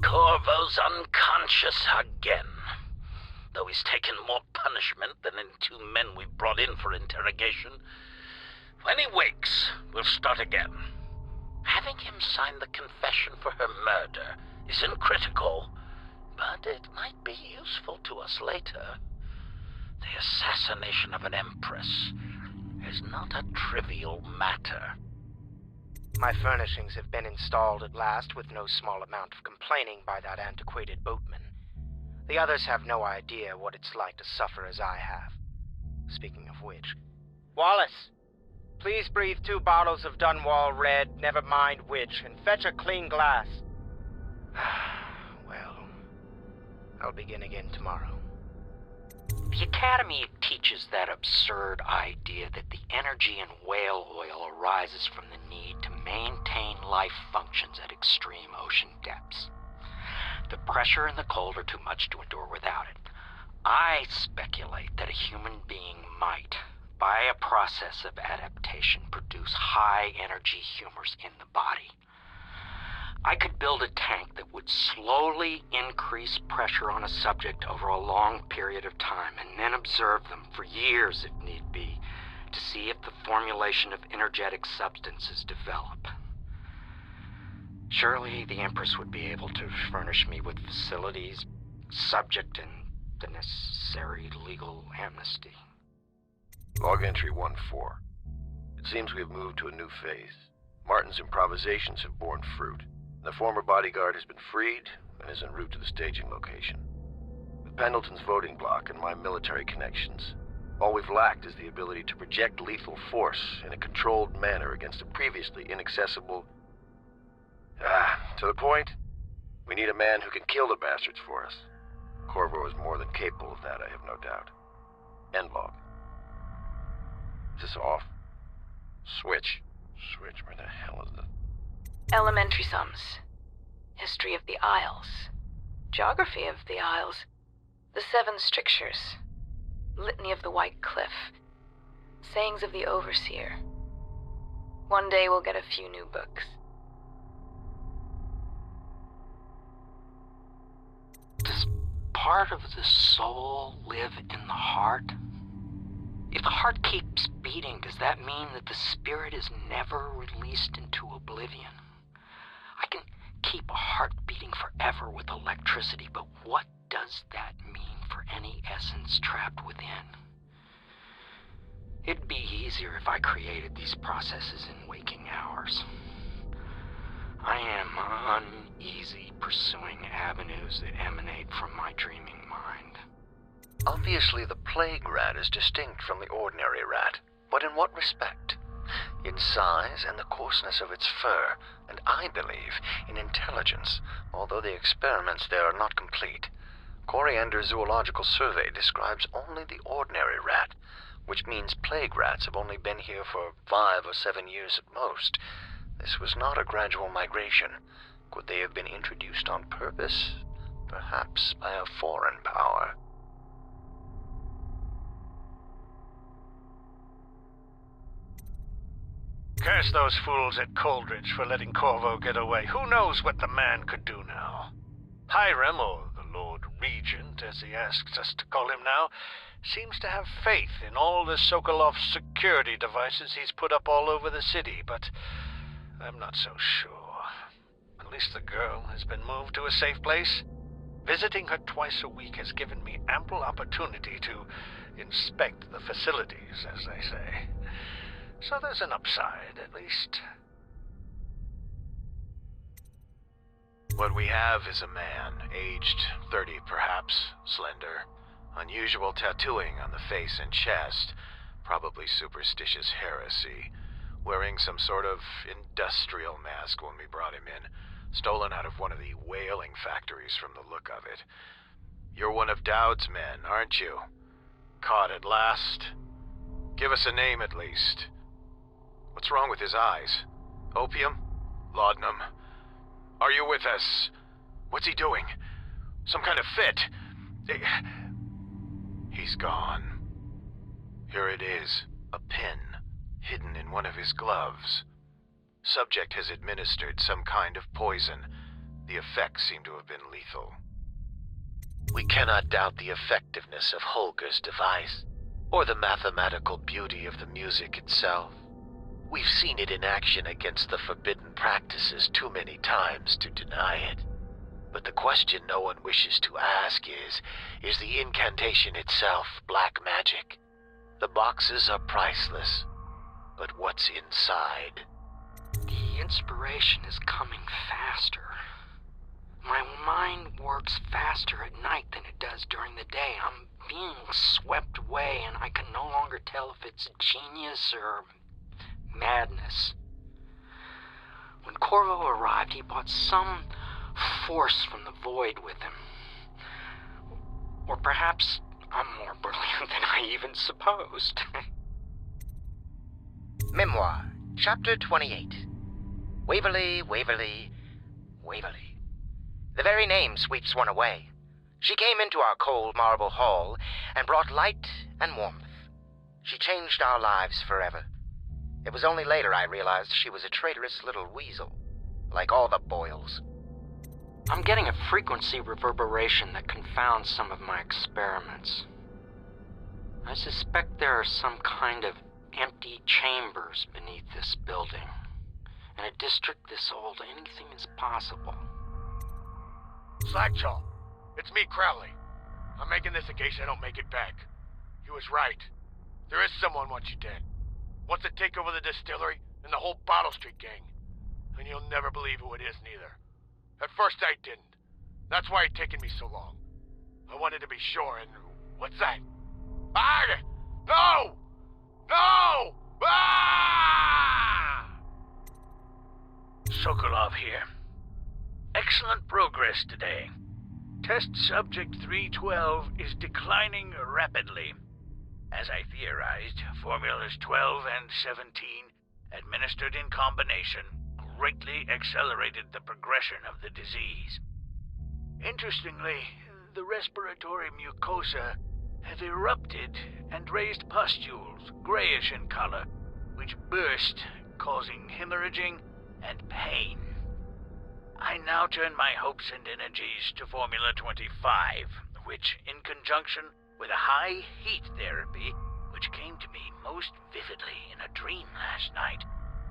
Corvo's unconscious again. Though he's taken more punishment than any two men we brought in for interrogation. When he wakes, we'll start again. Having him sign the confession for her murder isn't critical, but it might be useful to us later. The assassination of an empress is not a trivial matter. My furnishings have been installed at last with no small amount of complaining by that antiquated boatman. The others have no idea what it's like to suffer as I have. Speaking of which... Wallace! Please breathe 2 bottles of Dunwall Red, never mind which, and fetch a clean glass. Well, I'll begin again tomorrow. The Academy teaches that absurd idea that the energy in whale oil arises from the need to maintain life functions at extreme ocean depths. The pressure and the cold are too much to endure without it. I speculate that a human being might, by a process of adaptation, produce high-energy humors in the body. I could build a tank that would slowly increase pressure on a subject over a long period of time and then observe them for years if need be to see if the formulation of energetic substances develop. Surely the Empress would be able to furnish me with facilities, subject and the necessary legal amnesty. Log entry 1-4. It seems we have moved to a new phase. Martin's improvisations have borne fruit. The former bodyguard has been freed and is en route to the staging location. With Pendleton's voting block and my military connections, all we've lacked is the ability to project lethal force in a controlled manner against a previously inaccessible... to the point, we need a man who can kill the bastards for us. Corvo is more than capable of that, I have no doubt. End log. Is this off? Switch. Switch, where the hell is it? Elementary sums. History of the Isles. Geography of the Isles. The 7 strictures. Litany of the White Cliff. Sayings of the Overseer. One day we'll get a few new books. Does part of the soul live in the heart? If the heart keeps beating, does that mean that the spirit is never released into oblivion? I can keep a heart beating forever with electricity, but what does that mean for any essence trapped within? It'd be easier if I created these processes in waking hours. I am uneasy pursuing avenues that emanate from my dreaming mind. Obviously, the plague rat is distinct from the ordinary rat, but in what respect? In size and the coarseness of its fur, and I believe in intelligence, although the experiments there are not complete. Coriander's Zoological Survey describes only the ordinary rat, which means plague rats have only been here for 5 or 7 years at most. This was not a gradual migration. Could they have been introduced on purpose? Perhaps by a foreign power. Curse those fools at Coldridge for letting Corvo get away. Who knows what the man could do now? Hiram, or the Lord Regent, as he asks us to call him now, seems to have faith in all the Sokolov security devices he's put up all over the city, but I'm not so sure. At least the girl has been moved to a safe place. Visiting her twice a week has given me ample opportunity to inspect the facilities, as they say. So there's an upside, at least. What we have is a man, aged 30 perhaps, slender, unusual tattooing on the face and chest, probably superstitious heresy, wearing some sort of industrial mask when we brought him in, stolen out of one of the whaling factories from the look of it. You're one of Dowd's men, aren't you? Caught at last? Give us a name at least. What's wrong with his eyes? Opium? Laudanum? Are you with us? What's he doing? Some kind of fit? He's gone. Here it is, a pin, hidden in one of his gloves. Subject has administered some kind of poison. The effects seem to have been lethal. We cannot doubt the effectiveness of Holger's device, or the mathematical beauty of the music itself. We've seen it in action against the forbidden practices too many times to deny it. But the question no one wishes to ask is the incantation itself black magic? The boxes are priceless, but what's inside? The inspiration is coming faster. My mind works faster at night than it does during the day. I'm being swept away, and I can no longer tell if it's genius or madness. When Corvo arrived, he brought some force from the void with him. Or perhaps I'm more brilliant than I even supposed. Memoir, Chapter 28. Waverly, Waverly, Waverly. The very name sweeps one away. She came into our cold marble hall and brought light and warmth. She changed our lives forever. It was only later I realized she was a traitorous little weasel, like all the Boyles. I'm getting a frequency reverberation that confounds some of my experiments. I suspect there are some kind of empty chambers beneath this building. In a district this old, anything is possible. Slackjaw, it's me, Crowley. I'm making this in case I don't make it back. He was right. There is someone wants you dead. Wants to take over the distillery and the whole Bottle Street gang. And you'll never believe who it is, neither. At first I didn't. That's why it's taken me so long. I wanted to be sure, and what's that? Ah! No! No! Ah! Sokolov here. Excellent progress today. Test subject 312 is declining rapidly. As I theorized, formulas 12 and 17, administered in combination, greatly accelerated the progression of the disease. Interestingly, the respiratory mucosa have erupted and raised pustules, grayish in color, which burst, causing hemorrhaging and pain. I now turn my hopes and energies to Formula 25, which, in conjunction with a high heat therapy, which came to me most vividly in a dream last night,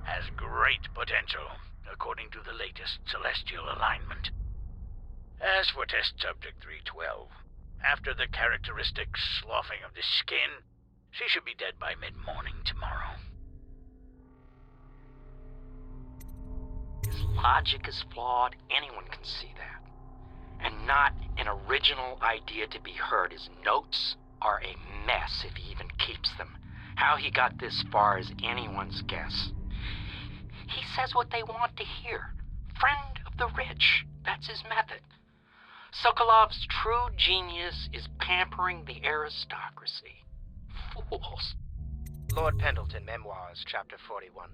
has great potential, according to the latest celestial alignment. As for test subject 312, after the characteristic sloughing of the skin, she should be dead by mid-morning tomorrow. His logic is flawed, anyone can see that. And not an original idea to be heard. His notes are a mess if he even keeps them. How he got this far is anyone's guess. He says what they want to hear. Friend of the rich. That's his method. Sokolov's true genius is pampering the aristocracy. Fools. Lord Pendleton, Memoirs, Chapter 41,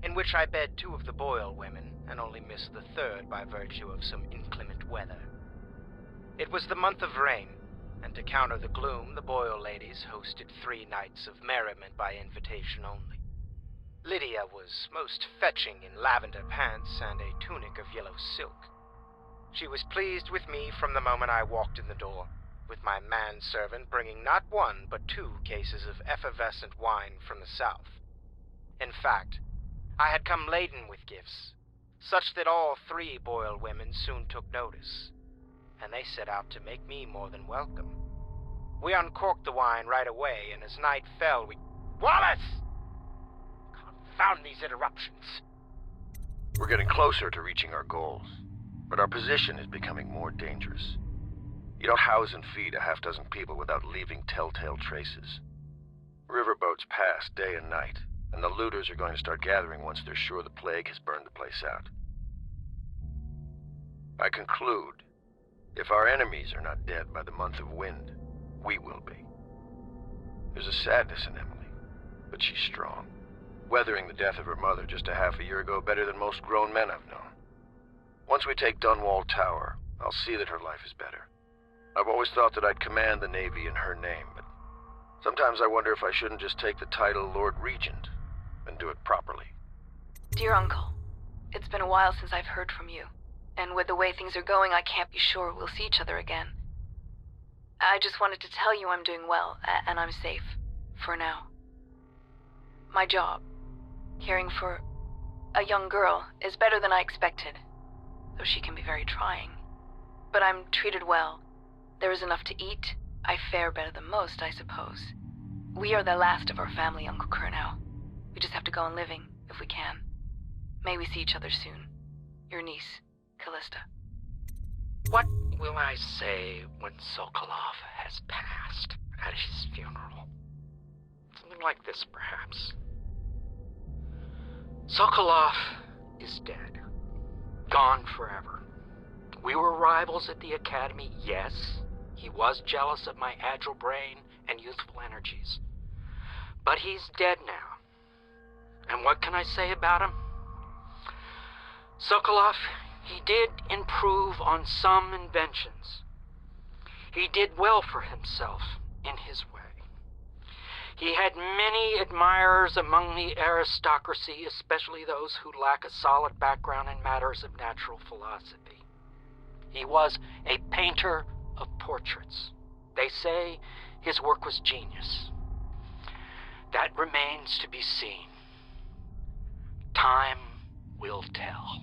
in which I bed 2 of the Boyle women and only missed the 3rd by virtue of some inclement weather. It was the month of rain, and to counter the gloom, the Boyle ladies hosted 3 nights of merriment by invitation only. Lydia was most fetching in lavender pants and a tunic of yellow silk. She was pleased with me from the moment I walked in the door, with my manservant bringing not 1 but 2 cases of effervescent wine from the south. In fact, I had come laden with gifts, such that all 3 Boyle women soon took notice, and they set out to make me more than welcome. We uncorked the wine right away, and as night fell, we... Wallace! Confound these interruptions. We're getting closer to reaching our goals, but our position is becoming more dangerous. You don't house and feed a half-dozen people without leaving telltale traces. Riverboats pass day and night, and the looters are going to start gathering once they're sure the plague has burned the place out. I conclude, if our enemies are not dead by the month of wind, we will be. There's a sadness in Emily, but she's strong, weathering the death of her mother just a half a year ago better than most grown men I've known. Once we take Dunwall Tower, I'll see that her life is better. I've always thought that I'd command the Navy in her name, but sometimes I wonder if I shouldn't just take the title Lord Regent and do it properly. Dear Uncle, it's been a while since I've heard from you. And with the way things are going, I can't be sure we'll see each other again. I just wanted to tell you I'm doing well, and I'm safe. For now. My job, caring for a young girl, is better than I expected, though she can be very trying. But I'm treated well. There is enough to eat. I fare better than most, I suppose. We are the last of our family, Uncle Kurnow. We just have to go on living, if we can. May we see each other soon. Your niece, Callista. What will I say when Sokolov has passed at his funeral? Something like this, perhaps. Sokolov is dead. Gone forever. We were rivals at the academy, yes. He was jealous of my agile brain and youthful energies. But he's dead now. And what can I say about him? Sokolov, he did improve on some inventions. He did well for himself in his way. He had many admirers among the aristocracy, especially those who lack a solid background in matters of natural philosophy. He was a painter of portraits. They say his work was genius. That remains to be seen. Time will tell.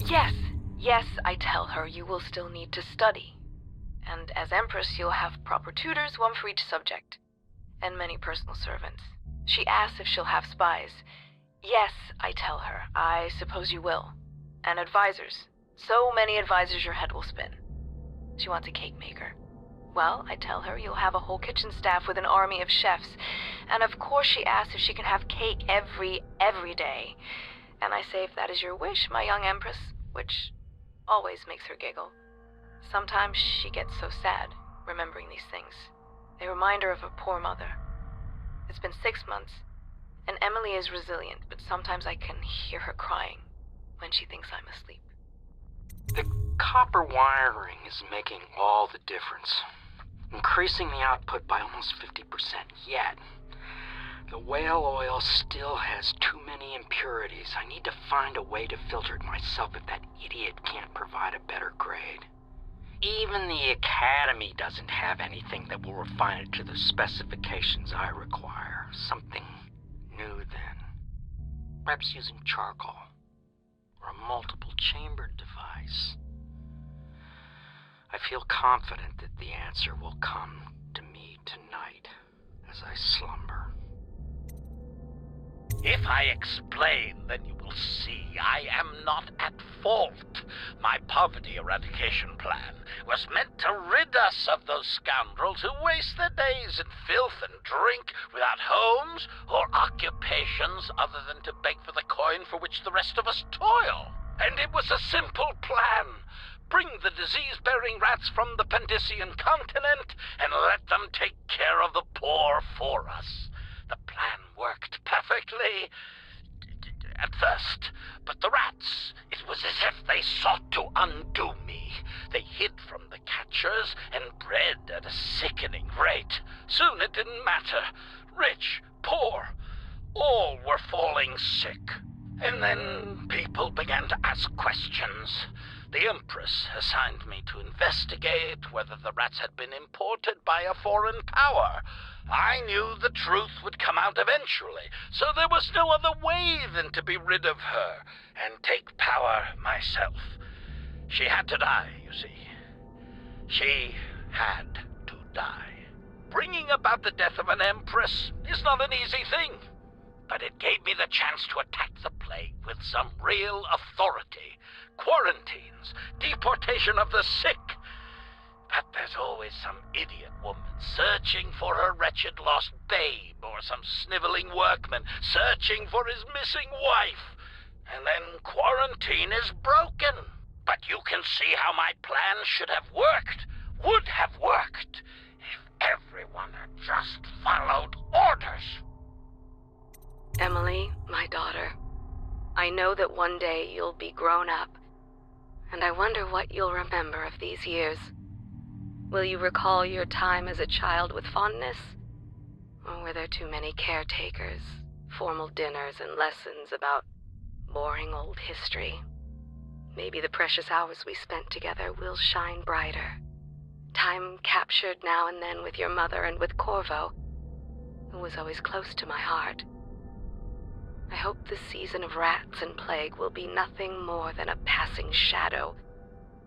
Yes, I tell her you will still need to study. And as Empress, you'll have proper tutors, one for each subject. And many personal servants. She asks if she'll have spies. Yes, I tell her. I suppose you will. And advisors. So many advisors your head will spin. She wants a cake maker. Well, I tell her you'll have a whole kitchen staff with an army of chefs. And of course she asks if she can have cake every day. And I say if that is your wish, my young Empress, which always makes her giggle. Sometimes she gets so sad, remembering these things. They remind her of her poor mother. It's been 6 months, and Emily is resilient, but sometimes I can hear her crying when she thinks I'm asleep. The copper wiring is making all the difference, increasing the output by almost 50%. Yet, the whale oil still has too many impurities. I need to find a way to filter it myself if that idiot can't provide a better grade. Even the Academy doesn't have anything that will refine it to the specifications I require. Something new then. Perhaps using charcoal, or a multiple-chambered device. I feel confident that the answer will come to me tonight as I slumber. If I explain, then you will see I am not at fault. My poverty eradication plan was meant to rid us of those scoundrels who waste their days in filth and drink without homes or occupations other than to beg for the coin for which the rest of us toil. And it was a simple plan. Bring the disease-bearing rats from the Pandician continent and let them take care of the poor for us. The plan worked perfectly at first, but the rats, it was as if they sought to undo me. They hid from the catchers and bred at a sickening rate. Soon it didn't matter. Rich, poor, all were falling sick. And then people began to ask questions. The Empress assigned me to investigate whether the rats had been imported by a foreign power. I knew the truth would come out eventually, so there was no other way than to be rid of her and take power myself. She had to die, you see. She had to die. Bringing about the death of an Empress is not an easy thing, but it gave me the chance to attack the plague with some real authority. Quarantines, deportation of the sick. But there's always some idiot woman searching for her wretched lost babe, or some sniveling workman searching for his missing wife. And then quarantine is broken. But you can see how my plan should have worked, would have worked, if everyone had just followed orders. Emily, my daughter, I know that one day you'll be grown up, and I wonder what you'll remember of these years. Will you recall your time as a child with fondness? Or were there too many caretakers, formal dinners, and lessons about boring old history? maybe the precious hours we spent together will shine brighter. Time captured now and then with your mother and with Corvo, who was always close to my heart. I hope this season of rats and plague will be nothing more than a passing shadow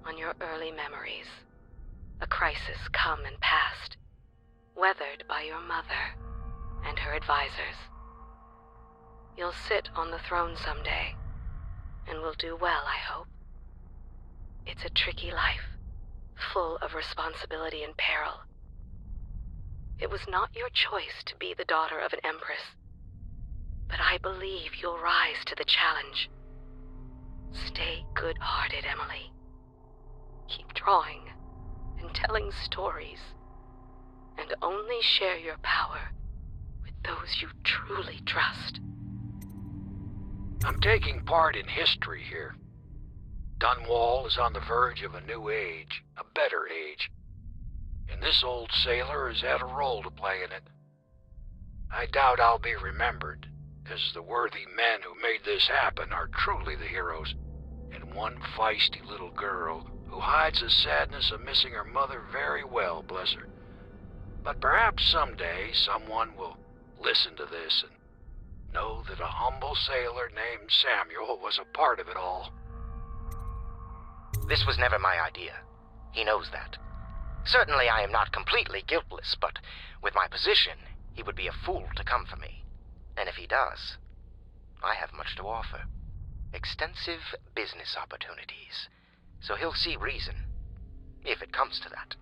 on your early memories. A crisis come and past, weathered by your mother and her advisors. You'll sit on the throne someday, and will do well, I hope. It's a tricky life, full of responsibility and peril. It was not your choice to be the daughter of an empress, but I believe you'll rise to the challenge. Stay good-hearted, Emily. Keep drawing and telling stories, and only share your power with those you truly trust. I'm taking part in history here. Dunwall is on the verge of a new age, a better age. And this old sailor has had a role to play in it. I doubt I'll be remembered, as the worthy men who made this happen are truly the heroes, and one feisty little girl who hides the sadness of missing her mother very well, bless her. But perhaps someday someone will listen to this and know that a humble sailor named Samuel was a part of it all. This was never my idea. He knows that. Certainly I am not completely guiltless, but with my position, he would be a fool to come for me. And if he does, I have much to offer. Extensive business opportunities. So he'll see reason, if it comes to that.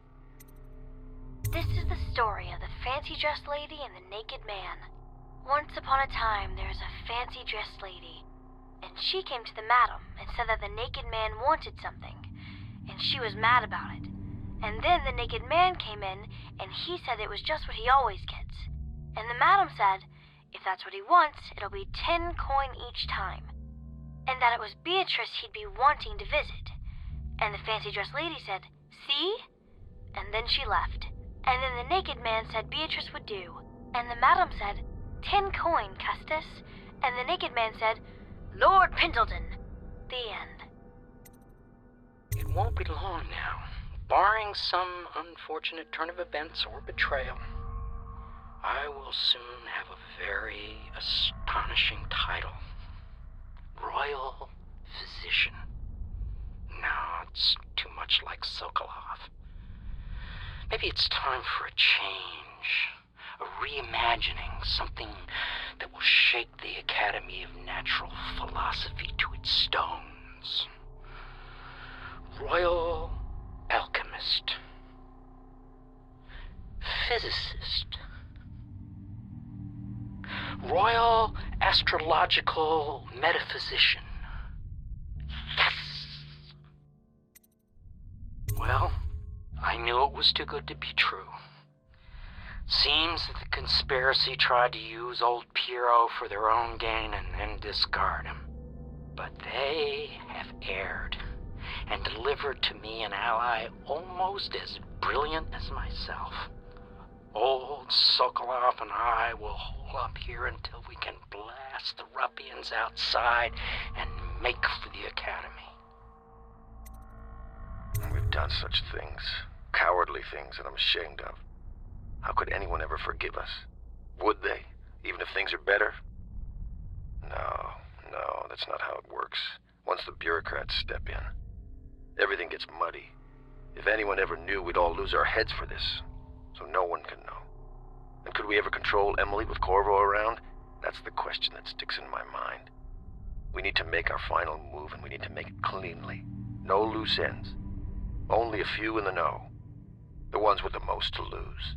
This is the story of the fancy-dressed lady and the naked man. Once upon a time, there was a fancy-dressed lady, and she came to the madam and said that the naked man wanted something, and she was mad about it. And then the naked man came in, and he said it was just what he always gets. And the madam said, if that's what he wants, it'll be 10 coin each time. And that it was Beatrice he'd be wanting to visit. And the fancy-dressed lady said, see? And then she left. And then the naked man said Beatrice would do. And the madam said, 10 coin, Custis. And the naked man said, Lord Pendleton. The end. It won't be long now, barring some unfortunate turn of events or betrayal. I will soon have a very astonishing title. Royal Physician. No, it's too much like Sokolov. Maybe it's time for a change. A reimagining, something that will shake the Academy of Natural Philosophy to its stones. Royal Alchemist. Physicist. Royal Astrological Metaphysician. Yes! Well, I knew it was too good to be true. Seems that the conspiracy tried to use old Piero for their own gain and then discard him. But they have erred and delivered to me an ally almost as brilliant as myself. Old Sokolov and I will hole up here until we can blast the ruffians outside and make for the Academy. We've done such things, cowardly things that I'm ashamed of. How could anyone ever forgive us? Would they, even if things are better? No, that's not how it works. Once the bureaucrats step in, everything gets muddy. If anyone ever knew, we'd all lose our heads for this, so no one can know. And could we ever control Emily with Corvo around? That's the question that sticks in my mind. We need to make our final move, and we need to make it cleanly. No loose ends. Only a few in the know. The ones with the most to lose.